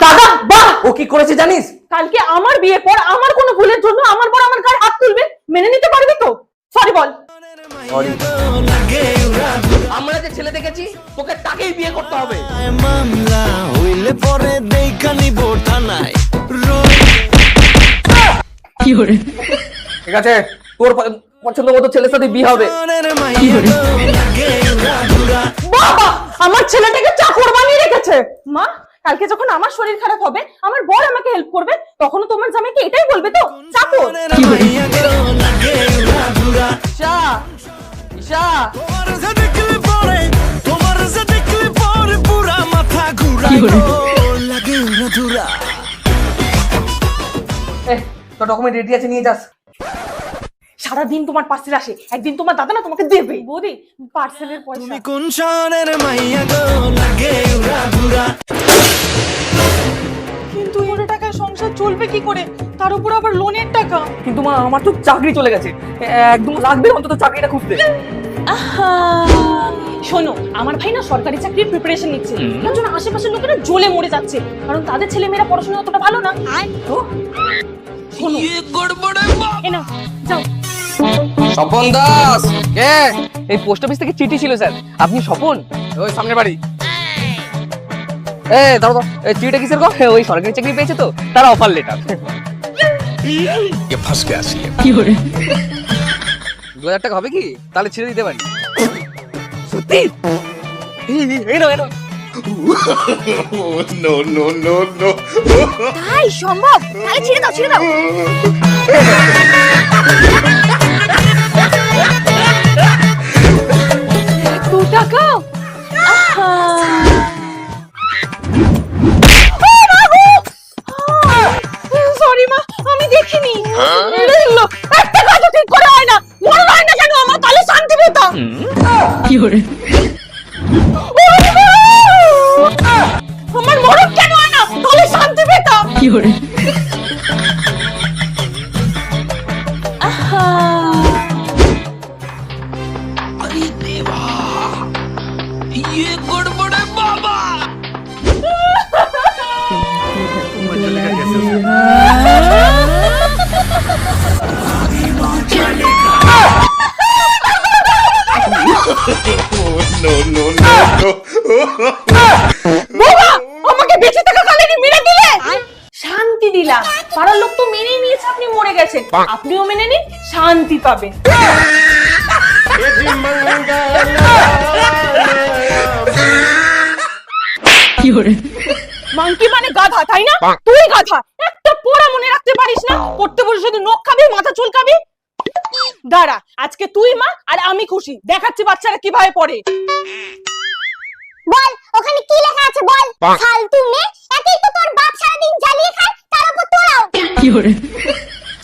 দাদা বাহ! ও কি করেছে জানিস? কালকে আমার বিয়ের পর আমার কোনো ভুলের জন্য আমার বড় আমার গায়ে হাত তুলবে, মেনে নিতে পারবি তো? সরি বল। আমরা যে ছেলে দেখেছি তোকে তাকেই বিয়ে করতে হবে। মামলা হইলে পরে দেখা নিব থানায়। ঠিক আছে, তোর পছন্দ মতো ছেলের সাথে বিয়ে হবে। বাবা, আমার ছেলেটাকে চাকর বানিয়ে রেখেছে। মা, কালকে যখন আমার শরীর খারাপ হবে, আমার বর আমাকে হেল্প করবে, তখনও তোমার জামাইকে এটাই বলবে তো, চাকর? ঈশা, ঈশা, তোর ডকুমেন্ট রেডি আছে, নিয়ে যাস। সারাদিন তোমার পার্সেল আসে, একদিন তোমার দাদা না তোমাকে দেবে। বৌদি, পার্সেলের পয়সা। তুমি কোন শহরের মাইয়া গো, লাগে উড়াধুরা। কিন্তু এত টাকায় সংসার চলবে কি করে, তার উপর আবার লোনের টাকা। কিন্তু মা, আমার তো চাকরি চলে গেছে, একদম লাগবে অন্তত চাকরিটা খুঁজতে। শোনো, আমার ভাই না সরকারি চাকরির প্রিপারেশন নিচ্ছে, তার জন্য আশেপাশের লোকেরা জ্বলে মরে যাচ্ছে, কারণ তাদের ছেলে মেয়েরা পড়াশোনা অতটা ভালো না। তো শোনো, এ নাও, যাও। স্বপন দাস কে? এই পোস্ট অফিস থেকে চিঠি ছিল স্যার। আপনি স্বপন? ওই সামনের বাড়ি। দাঁড়াও দাঁড়াও, এই চিঠিটা কিসের গো? ওই সরকারি চাকরি পেয়েছে তো, তার অফার লেটার। ফাঁস গে আসি কি করে 2000 টাকা হবে কি? তাহলে ছেড়ে দিতে পারি। সত্যি? এই নাও, এই নাও। No no no no. তাই সম্ভব? তাহলে ছেড়ে দাও, ছেড়ে দাও। দু টাকা? সরি মা, আমি দেখিনি। একটা কাজ ঠিক করে হয় না, মনে হয় না কেন আমার, তাহলে শান্তি পেতাম। কি করে আমার মরণ কেন হয় না, তাহলে শান্তি পেতাম। কি করে ये गड़बड़ है बाबा। नो नो नो বাবা, আমাকে বেঁচে থাকা কালে মেরে দিলে। শান্তি দিলাম, পাড়ার লোক তো মেনে নিয়েছে আপনি মরে গেছেন, আপনিও মেনে নিন, শান্তি পাবেন। কি করে মাংকি মানে গাধা, তাই না? তুই গাধা, একটা পড়া মনে রাখতে পারিস না, পড়তে বসে শুধু নখ খাবি, মাথা চুলকাবি। দাঁড়া, আজকে তুই মা আর আমি খুশি, দেখাচ্ছি বাচ্চারা কিভাবে পড়ে। বল, ওখানে কি লেখা আছে বল? ফালতু মেয়ে, একেই তো তোর বাপ সারাদিন জ্বালিয়ে খায়, তার উপর তোরাও। কি করে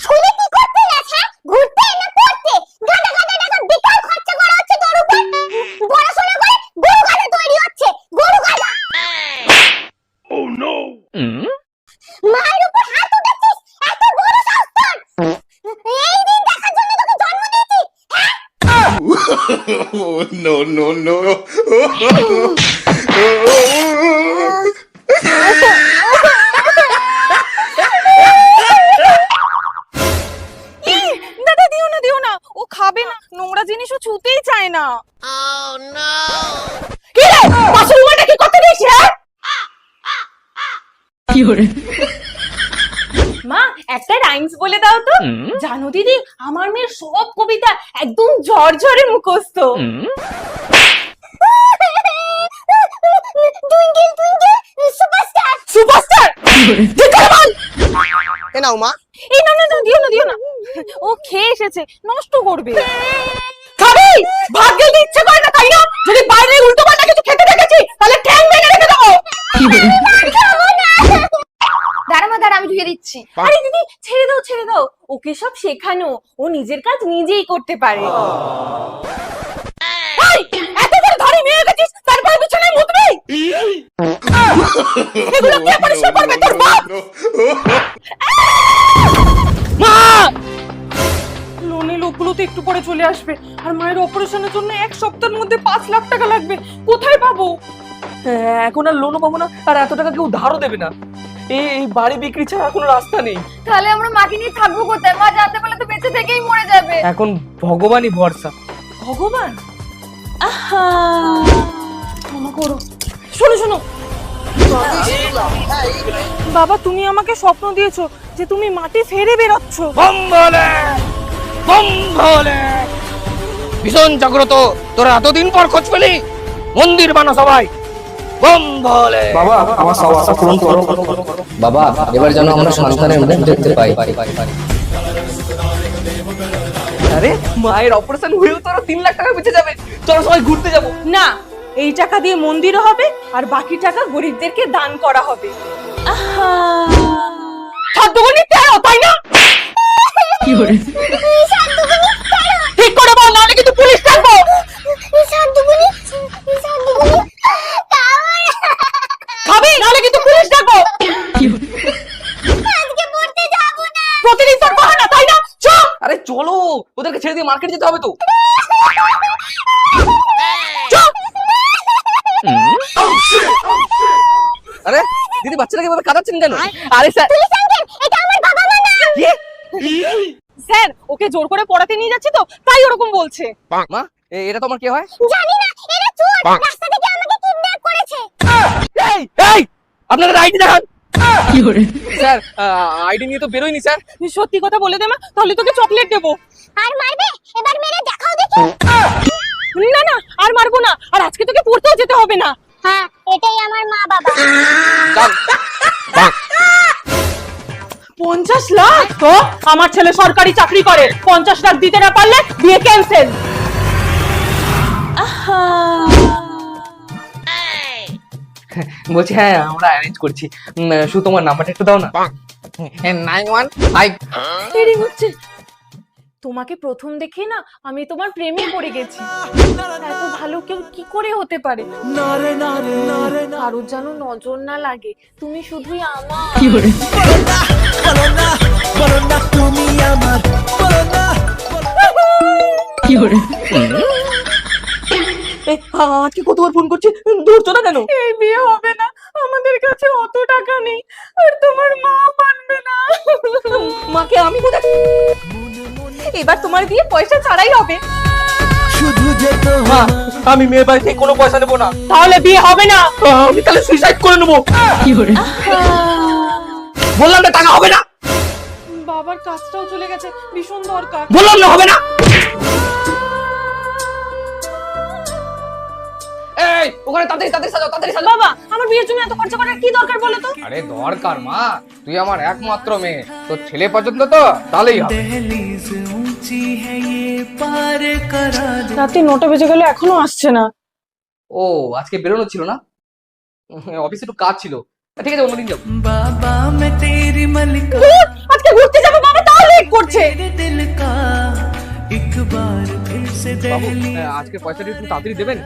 স্কুলে কি করতে গেছে? ঘুরতে না পড়তে? গাদা গাদা টাকা বেকার খরচা করা হচ্ছে তোর উপর। পড়াশোনা করে গরু গাদা তৈরি হচ্ছে, গরু গাদা। ও নো। মায়ের উপর হাত উঠাচ্ছিস, এত বড় সাহস তোর! এই দিন দেখার জন্য তোকে জন্ম দিয়েছি। No no no. দাদা দিও না, দিও না, ও খাবে না, নোংরা জিনিসও ছুতেই চায় না। কি রে, পাশের রুমটা কি করতে দিয়েছিস? কি করে মা, একটা রাইমস বলে দাও তো। জানো দিদি, আমার মেয়ের সব কবিতা একদম ঝরঝরে মুখস্থ। Twinkle twinkle superstar. সুপারস্টার? ঠিক করে বল। এ নাও মা। এই না না না, দিও না, দিও না, ও খেয়ে এসেছে, নষ্ট করবে। খাবি? ভাত খেতে ইচ্ছে করে না, তাই না? যদি বাইরে উল্টো পাল্টা কিছু খেতে দেখেছি, তাহলে ঠ্যাং ভেঙে রেখে দাও। দাঁড়া মা, দাঁড়া, আমি ধুয়ে দিচ্ছি। আরে দিদি, ছেড়ে দাও, ছেড়ে দাও, ওকে সব শেখানো, ও নিজের কাজ নিজেই করতে পারে। এই, এত বড় ধাড়ি মেয়ে গেছিস, তারপর বিছানায় মুতবি? এগুলো কে পরিষ্কার করবে, তোর বাপ? মা, লোনে লোকগুলো তো একটু পরে চলে আসবে, আর মায়ের অপারেশনের জন্য 1 সপ্তাহের মধ্যে 5 লাখ টাকা লাগবে, কোথায় পাবো? এখন আর লোনও পাবো না, আর এত টাকা কেউ ধারও দেবে না। এই বাড়ি বিক্রি ছাড়া কোনো রাস্তা নেই। তাহলে আমরা মাকে নিয়ে থাকবো কোথায়? মা জানতে পারলে তো বেঁচে থেকেই মরে যাবে। এখন ভগবানই ভরসা। ভগবান, আহা ক্ষমা করো। শোনো শোনো বাবা, তুমি আমাকে স্বপ্ন দিয়েছো যে তুমি মাটি ফেরে বেরোচ্ছ। ভীষণ জাগ্রত, তোরা এতদিন পর খোঁজ পেলি, মন্দির বানা সবাই। বম ভোলে। বাবা আমার সব আশা পূরণ করো। বাবা এবার যেন আমরা সন্তানের মুখ দেখতে পাই। আরে মায়ের অপারেশন হয়েও তোরা 3 লাখ টাকা বেঁচে যাবে। চলো সবাই ঘুরতে যাবো। না, এই টাকা দিয়ে মন্দিরও হবে আর বাকি টাকা গরিবদেরকে দান করা হবে। আহা সাতগুনি 13, তাই না? ঠিক করে বল, নাহলে কিন্তু পুলিশ ডাকবো। খাবি, নাহলে কিন্তু পুলিশ ডাকবো। প্রতিদিন তোর বাহানা, তাই না? চল। আরে চলো, ওদেরকে ছেড়ে দিয়ে মার্কেট যেতে হবে তো। আরে দিদি, বাচ্চাটাকে এভাবে কাঁদাচ্ছেন কেন? আরে স্যার, স্যার ওকে জোর করে পড়াতে নিয়ে যাচ্ছি তো, তাই ওরকম বলছে। মা এটা তোমার কে হয়? জানি না, এরা চোর, রাস্তা থেকে আমাকে কিডন্যাপ করেছে। এই এই আপনাদের আইডি দেখান। স্যার আইডি নিয়ে তো বেরোয়নি স্যার। সত্যি কথা বলে দে মা, তাহলে তোকে চকলেট দেবো। আর মারবে? এবার মেরে দেখাও দেখি। না না, আর মারবো না, আর আজকে তোকে পড়তেও যেতে হবে না। হ্যাঁ, এটাই আমার মা বাবা। 50 লাখ? তো আমার ছেলে সরকারি চাকরি করে, 50 লাখ দিতে না পারলে বিয়ে ক্যান্সেল। বলছি হ্যাঁ আমরা অ্যারেঞ্জ করছি। শুধু তোমার নাম্বারটা একটু দাও না। 915। দেরি হচ্ছে। তোমাকে প্রথম দেখে না আমি তোমার প্রেমে পড়ে গেছি। এত ভালো কেউ কি করে হতে পারে? কারোর যেন নজর না লাগে, তুমি শুধুই আমার। আজকে কতবার ফোন করছি, ধরছো না কেন? এই বিয়ে হবে না, আমাদের কাছে অত টাকা নেই, আর তোমার মা মানবে না। মাকে আমি কোথায়? এবার তোমার বিয়ে পয়সা ছাড়াই হবে। শুধু যেতে মা, আমি মেয়ের বাড়ি থেকে কোনো পয়সা নেবো না। তাহলে বিয়ে হবে না। আমি তাহলে সুইসাইড করে নেবো। বললাম না টাকা হবে না। বাবার কাজটাও চলে গেছে, ভীষণ দরকার। বললাম না হবে না। এই ওখানে তাড়াতাড়ি তাড়াতাড়ি সাজাও, তাড়াতাড়ি সাজাও। বাবা, আমার বিয়ের জন্য এত খরচা করার কি দরকার বলো তো? আরে দরকার মা, তুই আমার একমাত্র মেয়ে, তোর ছেলে পছন্দ তো তাহলেই হবে। রাতে 9টা বেজে গেল, এখনো আসছে না। ও আজকে বেরোনো ছিল না, অফিসে একটু কাজ ছিল। ঠিক আছে অন্যদিন যাবো। ধুর, আজকে ঘুরতে যাবো বাবা, তাও লেট করছে। বাবু আজকে পয়সাটা একটু তাড়াতাড়ি দেবেন,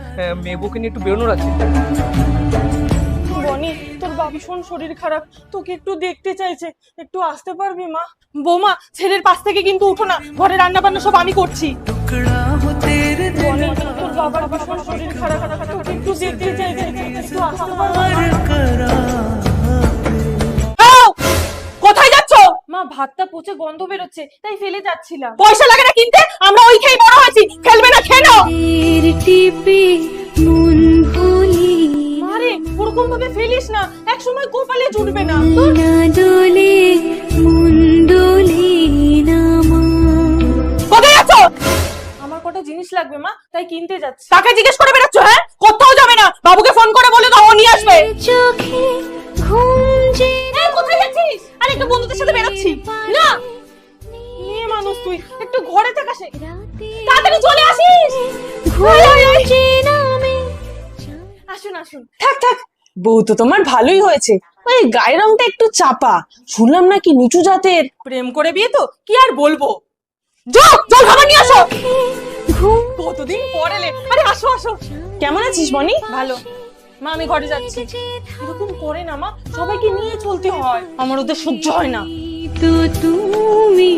মেয়ে বউকে নিয়ে একটু বেরোনোর আছে। বনি, তোর বাবা ভীষণ শরীর খারাপ, তোকে একটু দেখতে চাইছে, একটু আসতে পারবি মা? বৌমা, ছেলের পাশ থেকে কিন্তু উঠো না, ঘরে রান্না বান্না সব আমি করছি। বনি, তোর বাবার ভীষণ শরীর খারাপ, তোকে একটু দেখতে চাইছে, একটু আসতে পারবি? কোথায় যাচ্ছ? মা, ভাতটা পচে গন্ধ বেরোচ্ছে, তাই ফেলে যাচ্ছিলাম। পয়সা লাগে না কিনতে, আমরা ওই খেয়ে বড় হয়েছি, ফেলবে না, খেয়ে নাও। মারে, ওরকম ভাবে ফেলিস না, এক সময় কপালে জুটবে না। কোথায় যাচ্ছ? আমার কটা জিনিস লাগবে মা, তাই কিনতে যাচ্ছি। তাকে জিজ্ঞেস করে বেরাচ্ছ? হ্যাঁ, কোথাও যাবে না, বাবুকে ফোন করে বলে দাও, ও নিয়ে আসবে। এই, কোথায় যাচ্ছিস? আরে একটু বন্ধুদের সাথে বেরোচ্ছি। না, মেয়ে মানুষ তুই, একটু ঘরে থাক, আসে তাড়াতাড়ি চলে আসিস। আসুন আসুন। থাক থাক, বউ তো তোমার ভালোই হয়েছে, ওই গায়ের রংটা একটু চাপা, শুনলাম নাকি নিচু জাতের। প্রেম করে বিয়ে তো, কি আর বলবো। যাও, জল খাবার নিয়ে আসো। কতদিন পর এলে। আরে আসো আসো। কেমন আছিস বনি? ভালো মা, আমি ঘরে যাচ্ছি। এরকম করে না মা, সবাইকে নিয়ে চলতে হয়, আমার ওদের সহ্য হয় না। তো তুমি